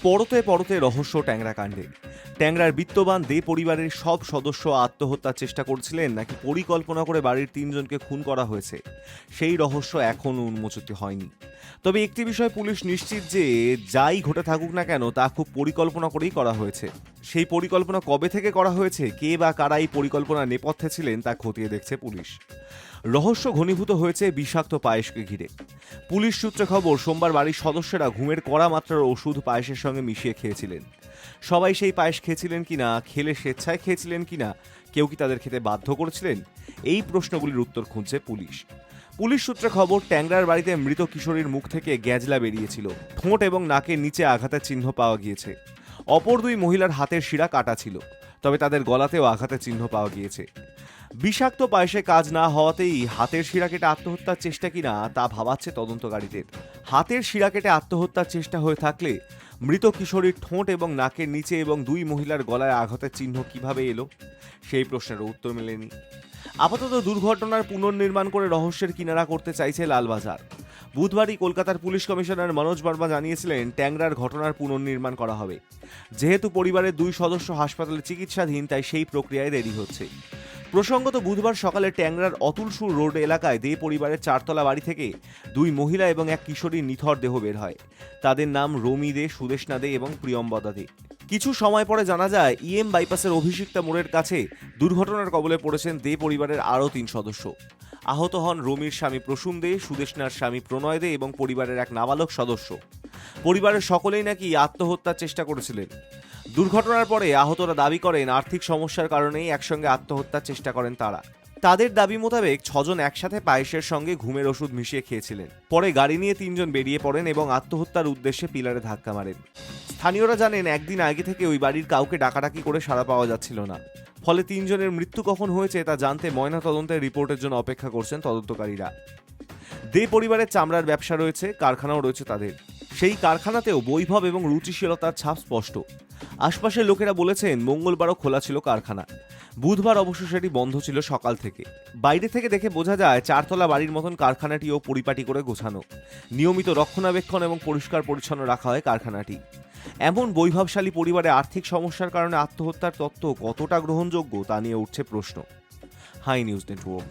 পরতে পরতে রহস্য ট্যাংরা কাণ্ডে। ট্যাংরার বিত্তবান দে পরিবারের সব সদস্য আত্মহত্যার চেষ্টা করছিলেন নাকি পরিকল্পনা করে বাড়ির তিনজনকে খুন করা হয়েছে, সেই রহস্য এখনও উন্মোচিত হয়নি। তবে একটি বিষয় পুলিশ নিশ্চিত যে যাই ঘটে থাকুক না কেন তা খুব পরিকল্পনা করেই করা হয়েছে। সেই পরিকল্পনা কবে থেকে করা হয়েছে, কে বা কারা এই পরিকল্পনার নেপথ্যে ছিলেন তা খতিয়ে দেখছে পুলিশ। রহস্য ঘনীভূত হয়েছে বিষাক্ত পায়েসকে ঘিরে। পুলিশ সূত্রে খবর, সোমবার বাড়ির সদস্যরা ঘুমের কড়া মাত্রার ওষুধ পায়েসের সঙ্গে মিশিয়ে খেয়েছিলেন। সবাই সেই পায়েস খেয়েছিলেন কিনা, খেলে স্বেচ্ছায় খেয়েছিলেন কিনা, কেউ কি তাদের খেতে বাধ্য করেছিলেন, এই প্রশ্নগুলির উত্তর খুঁজছে পুলিশ। পুলিশ সূত্রে খবর, ট্যাংরার বাড়িতে মৃত কিশোরীর মুখ থেকে গ্যাজলা বেরিয়েছিল। ঠোঁট এবং নাকের নিচে আঘাতের চিহ্ন পাওয়া গিয়েছে। অপর দুই মহিলার হাতের শিরা কাটা ছিল, তবে তাদের গলাতেও আঘাতের চিহ্ন পাওয়া গিয়েছে। বিষাক্ত পায়েসে কাজ না হওয়াতেই হাতের শিরা কেটে আত্মহত্যার চেষ্টা কিনা তা ভাবাচ্ছে তদন্তকারীদের। হাতের শিরা কেটে আত্মহত্যার চেষ্টা হয়ে থাকলে মৃত কিশোরীর ঠোঁট এবং নাকের নিচে এবং দুই মহিলার গলায় আঘাতের চিহ্ন কিভাবে এলো, সেই প্রশ্নের উত্তর মেলেনি। আপাতত দুর্ঘটনার পুনর্নির্মাণ করে রহস্যের কিনারা করতে চাইছে লালবাজার। বুধবারই কলকাতার পুলিশ কমিশনার মনোজ বর্মা জানিয়েছিলেন, ট্যাংরার ঘটনার পুনর্নির্মাণ করা হবে। যেহেতু পরিবারের দুই সদস্য হাসপাতালে চিকিৎসাধীন, তাই সেই প্রক্রিয়ায় দেরি হচ্ছে। প্রসঙ্গত, বুধবার সকালে ট্যাংরার অতুলসুর রোড এলাকায় দে পরিবারের চারতলা বাড়ি থেকে দুই মহিলা এবং এক কিশোরীর নিথর দেহ বের হয়। তাদের নাম রমি দে, সুদেষ্ণা দে এবং প্রিয়ম্বদা দে। কিছু সময় পরে জানা যায়, বাইপাসের অভিষিক্তা মোড়ের কাছে দুর্ঘটনার কবলে পড়েছেন দে পরিবারের আরও 3 সদস্য। আহত হন রমির স্বামী প্রসূন দে, সুদেষ্ণার স্বামী প্রণয় দে এবং পরিবারের এক নাবালক সদস্য। পরিবারের সকলেই নাকি আত্মহত্যার চেষ্টা করেছিলেন। দুর্ঘটনার পরে আহতরা দাবি করেন, আর্থিক সমস্যার কারণেই একসঙ্গে আত্মহত্যার চেষ্টা করেন তারা। তাদের দাবি মোতাবেক 6 জন একসাথে পায়েসের সঙ্গে ঘুমের ওষুধ মিশিয়ে খেয়েছিলেন। পরে গাড়ি নিয়ে 3 জন বেরিয়ে পড়েন এবং আত্মহত্যার উদ্দেশ্যে পিলারে ধাক্কা মারেন। স্থানীয়রা জানেন, একদিন আগে থেকে ওই বাড়ির কাউকে ডাকাডাকি করে সাড়া পাওয়া যাচ্ছিল না। ফলে 3 জনের মৃত্যু কখন হয়েছে তা জানতে ময়নাতদন্তের রিপোর্টের জন্য অপেক্ষা করছেন তদন্তকারীরা। দে পরিবারের চামড়ার ব্যবসা রয়েছে, কারখানাও রয়েছে তাদের। সেই কারখানাতেও বৈভব এবং রুচিশীলতার ছাপ স্পষ্ট। আশপাশের লোকেরা বলেছেন, মঙ্গলবারও খোলা ছিল কারখানা। বুধবার অবশ্য সেটি বন্ধ ছিল সকাল থেকে। বাইরে থেকে দেখে বোঝা যায়, 4 তলা বাড়ির মতন কারখানাটিও পরিপাটি করে গোছানো। নিয়মিত রক্ষণাবেক্ষণ এবং পরিষ্কার পরিচ্ছন্ন রাখা হয় কারখানাটি। এমন বৈভবশালী পরিবারে আর্থিক সমস্যার কারণে আত্মহত্যার তত্ত্ব কতটা গ্রহণযোগ্য তা নিয়ে উঠছে প্রশ্ন। Hi news network.